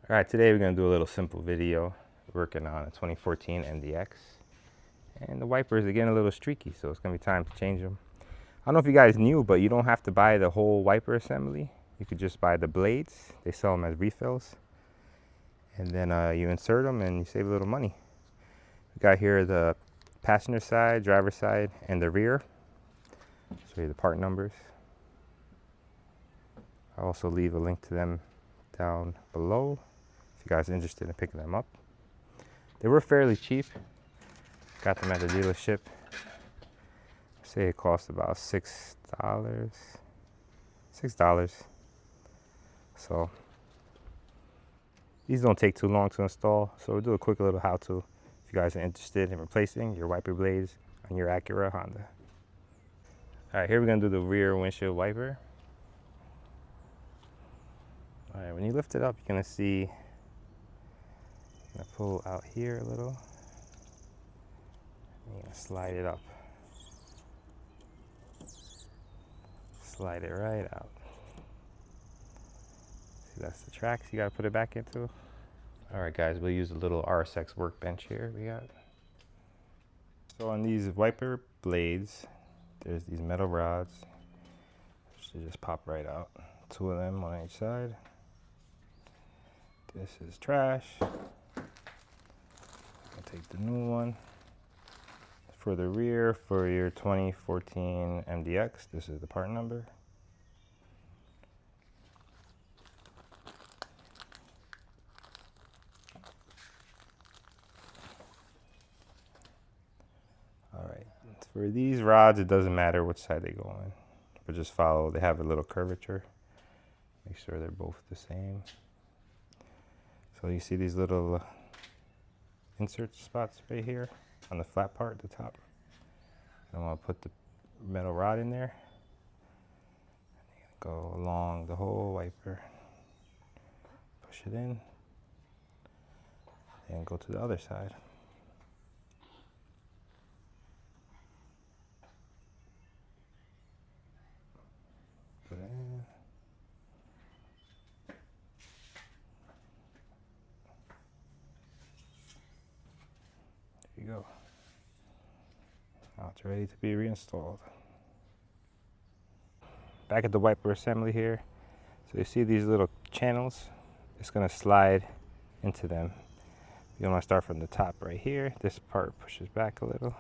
All right, today we're gonna do a little simple video working on a 2014 MDX. And the wipers are getting a little streaky, so it's gonna be time to change them. I don't know if you guys knew, but you don't have to buy the whole wiper assembly. You could just buy the blades. They sell them as refills. And then you insert them and you save a little money. We got here the passenger side, driver side, and the rear. I'll show you the part numbers. I'll also leave a link to them down below if you guys are interested in picking them up. They were fairly cheap. Got them at the dealership. I say it cost about $6. So these don't take too long to install. So we'll do a quick little how-to if you guys are interested in replacing your wiper blades on your Acura Honda. All right, here we're gonna do the rear windshield wiper. All right, when you lift it up, you're gonna see, I'm gonna pull out here a little. You're gonna slide it up. Slide it right out. See, that's the tracks you gotta put it back into. All right, guys, we'll use a little RSX workbench here we got. So on these wiper blades, there's these metal rods. Should just pop right out. 2 of them on each side. This is trash. I'll take the new one. For the rear, for your 2014 MDX, this is the part number. All right, for these rods, it doesn't matter which side they go in, but just follow, they have a little curvature. Make sure they're both the same. So you see these little insert spots right here on the flat part at the top. I want to put the metal rod in there. Go along the whole wiper. Push it in. And go to the other side. Put it in. There you go. Now it's ready to be reinstalled. Back at the wiper assembly here. So you see these little channels? It's gonna slide into them. You want to start from the top right here. This part pushes back a little.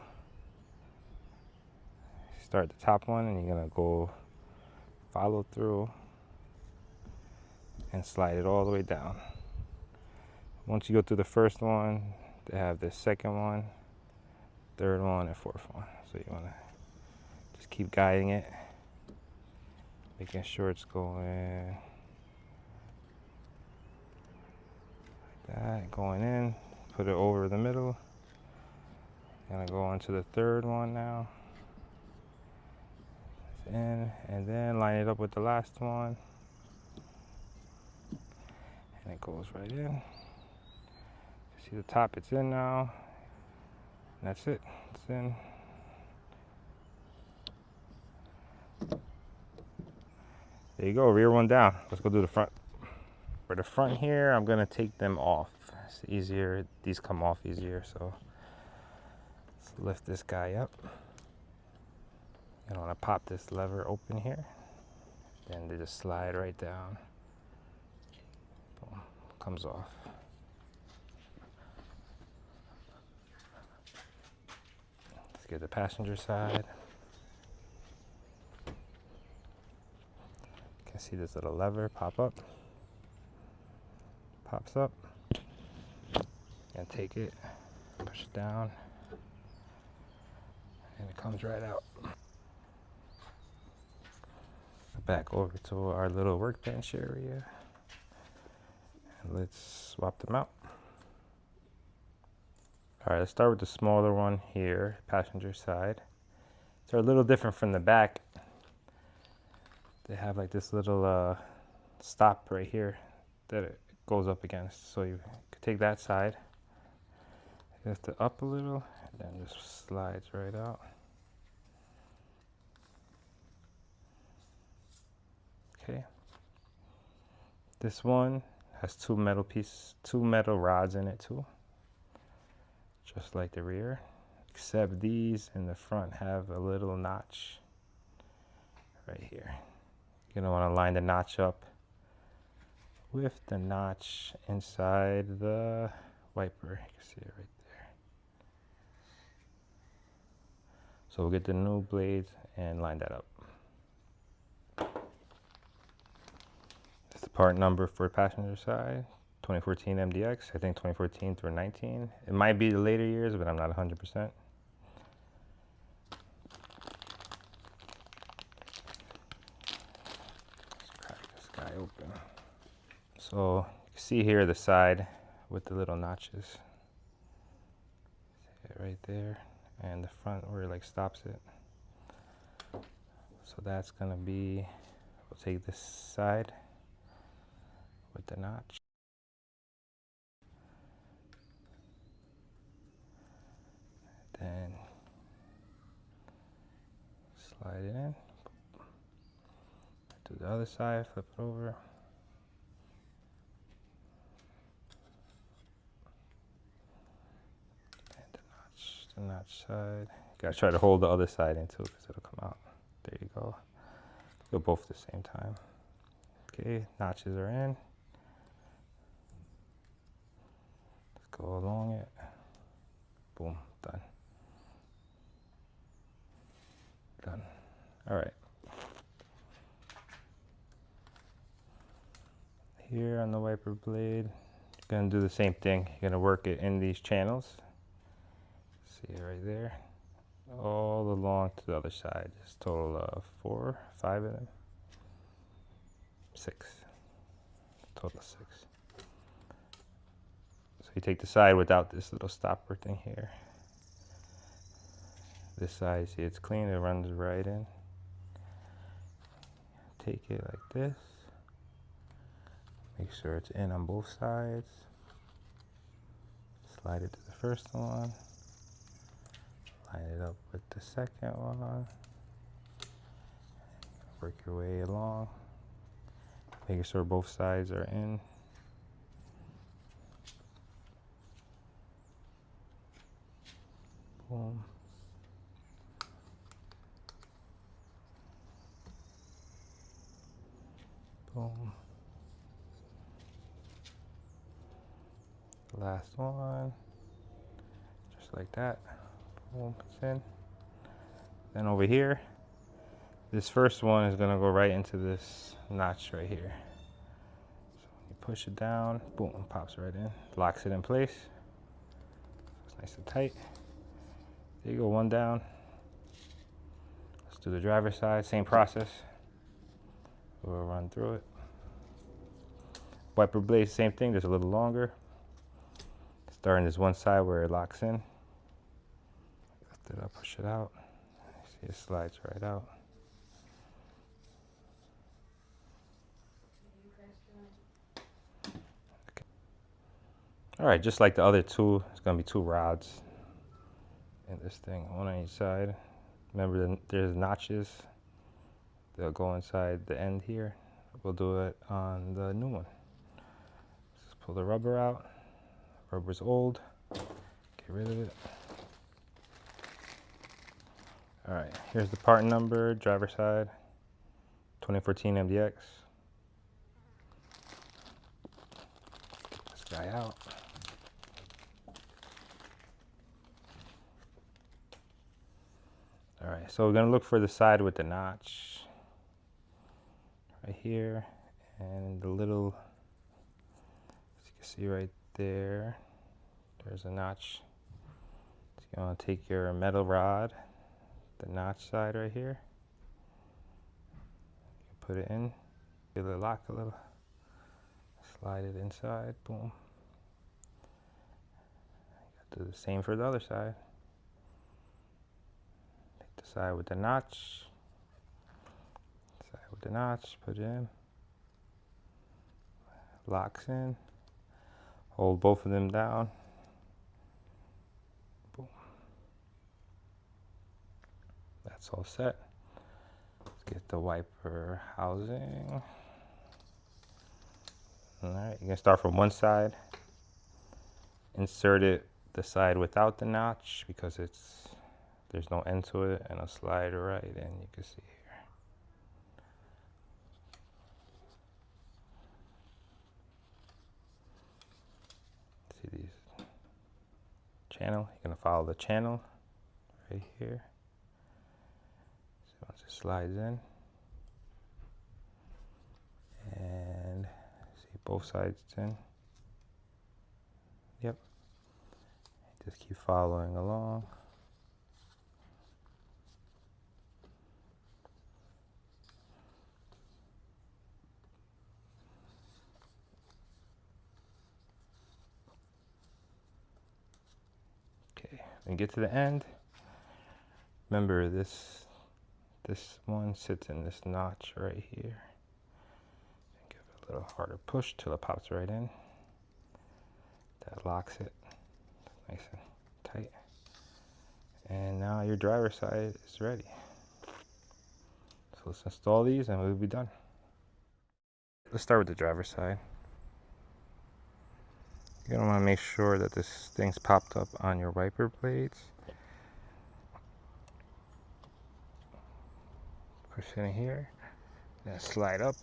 Start the top one and you're gonna go follow through and slide it all the way down. Once you go through the first one, they have the second one, third one, and fourth one. So you want to just keep guiding it, making sure it's going like that, going in, put it over the middle. Gonna go on to the third one now. It's in, and then line it up with the last one. And it goes right in. See the top, it's in now. And that's it, it's in. There you go, rear one down. Let's go do the front. For the front here, I'm gonna take them off. It's easier, these come off easier, so let's lift this guy up. I wanna pop this lever open here. Then they just slide right down. Boom, comes off. Let's get the passenger side. You can see this little lever pop up. Pops up. And take it, push it down, and it comes right out. Back over to our little workbench area. And let's swap them out. All right, let's start with the smaller one here, passenger side. They're a little different from the back. They have like this little stop right here that it goes up against. So you could take that side, lift it up a little, and then just slides right out. Okay. This one Has two metal rods in it too, just like the rear, except these in the front have a little notch right here. You're gonna want to line the notch up with the notch inside the wiper. You can see it right there. So we'll get the new blades and line that up. That's the part number for passenger side. 2014 MDX, I think 2014 through 19. It might be the later years, but I'm not 100%. Let's crack this guy open. So you can see here the side with the little notches. See it right there, and the front where it like stops it. So that's gonna be, we'll take this side with the notch. Then slide it in. Do the other side, flip it over. And the notch side. You gotta try to hold the other side in too, because it'll come out. There you go. Do both at the same time. Okay, notches are in. Let's go along it. Boom, done. Done. All right. Here on the wiper blade, you're gonna do the same thing. You're gonna work it in these channels. See it right there. All along to the other side. There's a total of 4, 5 of them. 6. Total of 6. So you take the side without this little stopper thing here. This side, see it's clean, it runs right in. Take it like this. Make sure it's in on both sides. Slide it to the first one. Line it up with the second one. Work your way along. Making sure both sides are in. Boom. Boom. Last one. Just like that. Boom, it's in. Then over here, this first one is gonna go right into this notch right here. So you push it down, boom, it pops right in. Locks it in place. It's nice and tight. There you go, one down. Let's do the driver's side, same process. We'll run through it. Wiper blade, same thing, just a little longer. Starting this one side where it locks in. Lift it up, push it out. See, it slides right out. Okay. All right, just like the other two, it's gonna be 2 rods in this thing, one on each side. Remember, there's notches. They'll go inside the end here. We'll do it on the new one. Just pull the rubber out. Rubber's old. Get rid of it. All right, here's the part number, driver side, 2014 MDX. Get this guy out. All right, so we're gonna look for the side with the notch right here, and the little, as you can see right there, there's a notch. So you're gonna take your metal rod, the notch side right here, you put it in, feel it lock a little, slide it inside, boom. Do the same for the other side. Take the side with the notch, put it in, locks in, hold both of them down, boom. That's all set. Let's get the wiper housing. Alright, you're gonna start from one side. Insert it the side without the notch because there's no end to it, and I'll slide right in. You can see here. See these channel? You're gonna follow the channel right here. So once it slides in, and see both sides it's in. Yep. Just keep following along. Okay, when you get to the end, remember this one sits in this notch right here. Give it a little harder push till it pops right in. That locks it nice and tight. And now your driver's side is ready. So let's install these and we'll be done. Let's start with the driver's side. You're gonna wanna make sure that this thing's popped up on your wiper blades. Push it in here, then slide up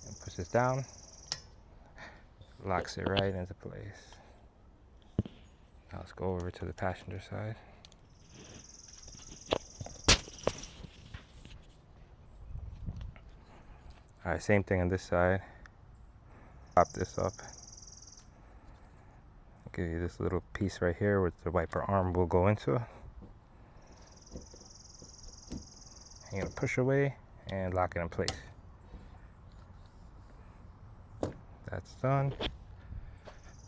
and push this down. Locks it right into place. Now let's go over to the passenger side. Alright, same thing on this side. Pop this up. I'll give you this little piece right here where the wiper arm will go into. You're gonna push away and lock it in place. That's done.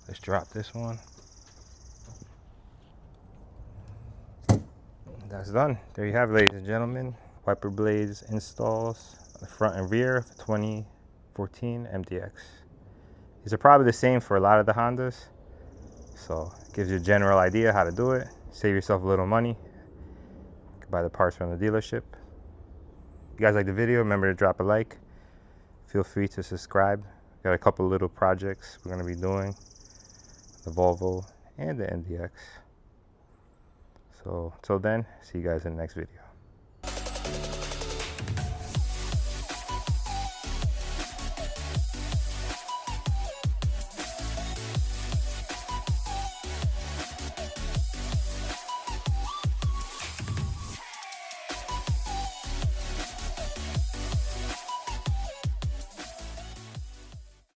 Let's drop this one. That's done. There you have it, ladies and gentlemen. Wiper blades installs on the front and rear of the 2014 MDX. These are probably the same for a lot of the Hondas. So it gives you a general idea how to do it. Save yourself a little money. You can buy the parts from the dealership. If you guys like the video, remember to drop a like. Feel free to subscribe. Got a couple little projects we're going to be doing. The Volvo and the MDX. So until then, see you guys in the next video.